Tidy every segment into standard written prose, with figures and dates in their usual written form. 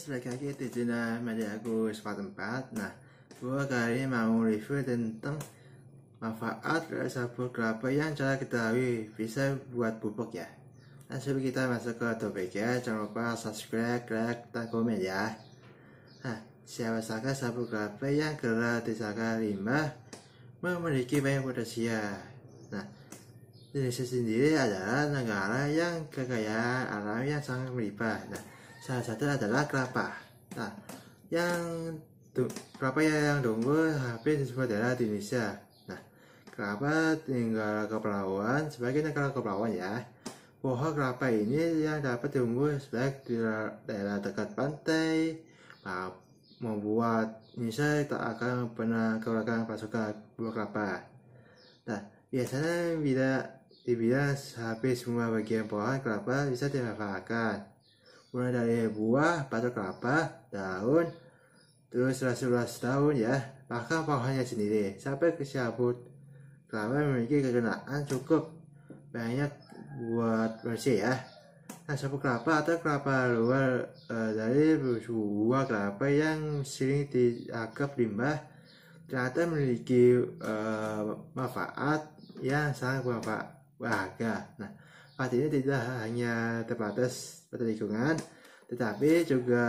guys, balik lagi di channel media aku Spot 4. Nah, gua kali ini mau review tentang manfaat dari sabun kelapa yang cara ketahui bisa buat pupuk ya. Nah, sebelum kita masuk ke topiknya, jangan lupa subscribe, like, dan komen ya. Nah, siapa sangka sabun kelapa yang gratis limbah memiliki banyak potensial. Nah, Indonesia sendiri adalah negara yang kekayaan alam yang sangat melimpah. Nah, salah satu adalah kelapa. Nah, kelapa yang tumbuh hampir di semua daerah di Indonesia. Nah, kelapa tinggal kepulauan sebagai negara kepulauan ya. Pohon kelapa ini yang dapat tumbuh sebaik di daerah dekat pantai, membuat Indonesia tak akan pernah kekurangan pasokan buah kelapa. Nah, biasanya dibilang hampir semua bagian pohon kelapa bisa dimanfaatkan, mulai dari buah, batok kelapa, daun, terus ruas daun ya, bahkan pohonnya sendiri sampai ke sabut kelapa memiliki kegunaan cukup banyak buat manusia ya. Nah, sabut kelapa atau kelapa luar dari buah kelapa yang sering dianggap limbah ternyata memiliki manfaat yang sangat berharga. Nah, manfaat ini tidak hanya terbatas pada lingkungan, tetapi juga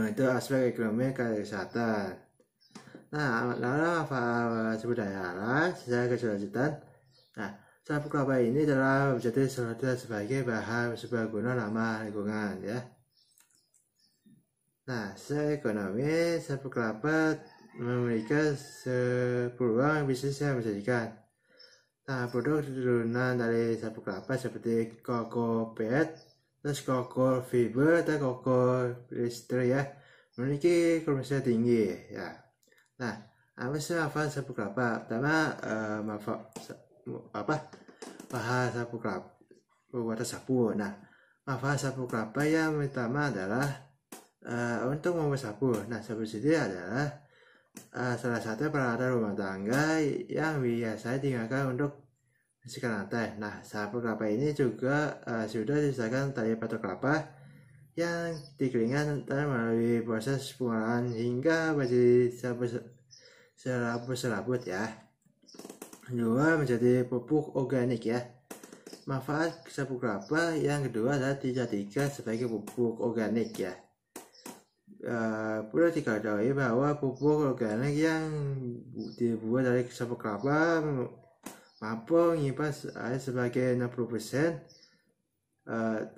itu aspek ekonomi kesehatan. Nah, lalu manfaat sumber daya alam secara keselanjutan. Nah, sabut kelapa ini telah menjadi sebagai bahan serbaguna ramah lingkungan ya. Nah, secara ekonomi sabut kelapa memiliki peluang bisnis yang menjanjikan. Nah, produk turunan dari sabut kelapa seperti koko peat, terus koko fiber, dan koko polyester ya, memiliki kompetensi tinggi ya. Nah, apa sih manfaat sabut kelapa? Pertama, bahan sabut kelapa pembuatan sabun. Nah, manfaat sabut kelapa yang pertama adalah untuk membuat sabun. Nah, sabun sendiri adalah salah satu peralatan rumah tangga yang biasanya digunakan untuk bersihkan lantai. Nah, sabun kelapa ini juga sudah disediakan dari batok kelapa yang dikeringkan dan melalui proses pengolahan hingga menjadi sabun serabut ya. Kedua, menjadi pupuk organik ya. Manfaat sabun kelapa yang kedua adalah dijadikan sebagai pupuk organik ya. Perlu diketahui bahwa pupuk organik yang dibuat dari sabut kelapa mampu menyimpan air sebagai 60%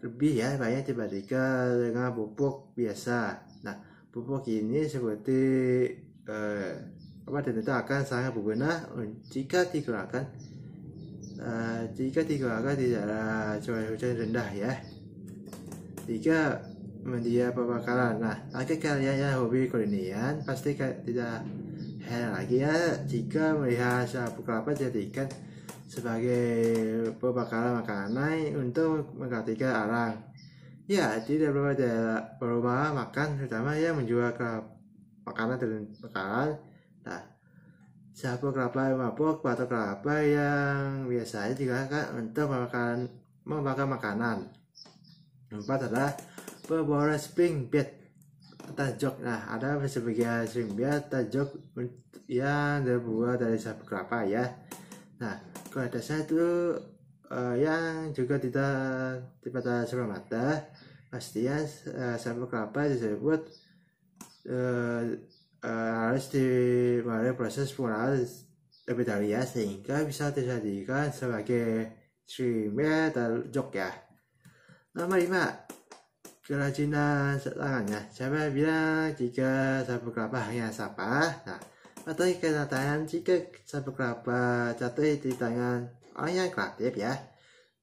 lebih ya banyak dibandingkan dengan pupuk biasa. Nah, pupuk ini seperti tentu akan sangat berguna jika digunakan di daerah curah hujan rendah ya. Jika media pembakaran. Nah, bagi kalian yang hobi kuliner pasti tidak heran lagi ya jika melihat sabut kelapa dijadikan sebagai pembakaran makanan untuk menggantikan arang. Ya, tidak beberapa rumah makan terutama yang menjual makanan dan makanan. Nah, sabut kelapa mabuk atau kelapa yang biasanya digunakan untuk membakar makanan. Empat adalah pembuatan spring bed tajok. Nah, ada sebagian spring bed tajok yang terbuat dari sabut kelapa ya. Nah, kualitasnya itu yang juga tidak dipatah sebelah mata. Pastinya sabut kelapa disebut harus melalui proses pengolahan lebih dahulu ya, sehingga bisa dijadikan sebagai spring bed tajok ya. Nomor 5, kerajinan tangannya. Saya bilang jika sabut kelapa hanya sampah. Nah, atau kenyataan jika sabut kelapa jatuh di tangan orang yang kreatif ya,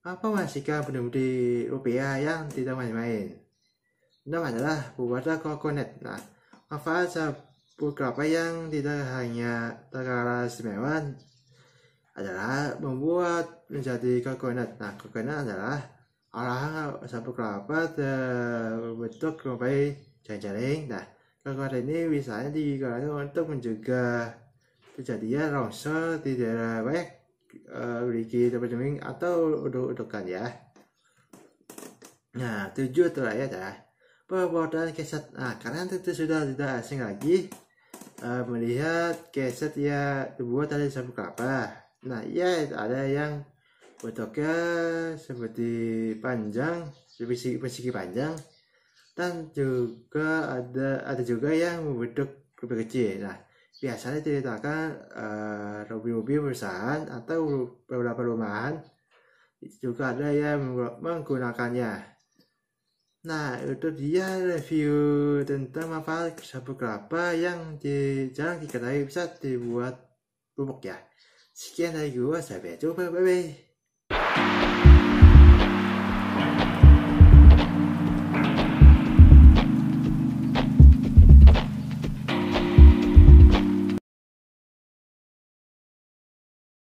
apa menghasilkan pundi-pundi rupiah yang tidak main-main. Pertama adalah pembuatan kokonat. Nah, manfaat sabut kelapa yang tidak hanya terkala istimewa adalah membuat menjadi kokonat. Nah, kokonat adalah olahan sabut kelapa terbentuk rumpai jaring-jaring. Nah, kokonat ini biasanya digunakan untuk mencegah terjadinya longsor di daerah banyak memiliki tempat atau uduk-udukan ya. Nah, 7 terakhir adalah pembuatan keset. Nah, kalian tentu sudah tidak asing lagi melihat keset yang dibuat dari sabuk kelapa. Nah, ya ada yang bentuknya seperti panjang, persegi panjang, dan juga ada juga yang membentuk lebih kecil. Nah, biasanya diletakkan mobil perusahaan atau beberapa rumahan. Juga ada yang menggunakannya. Nah, itu dia review tentang manfaat sabuk kelapa yang jarang diketahui bisa dibuat bubuk ya. Sekian dari gua, sampai jumpa, bye bye.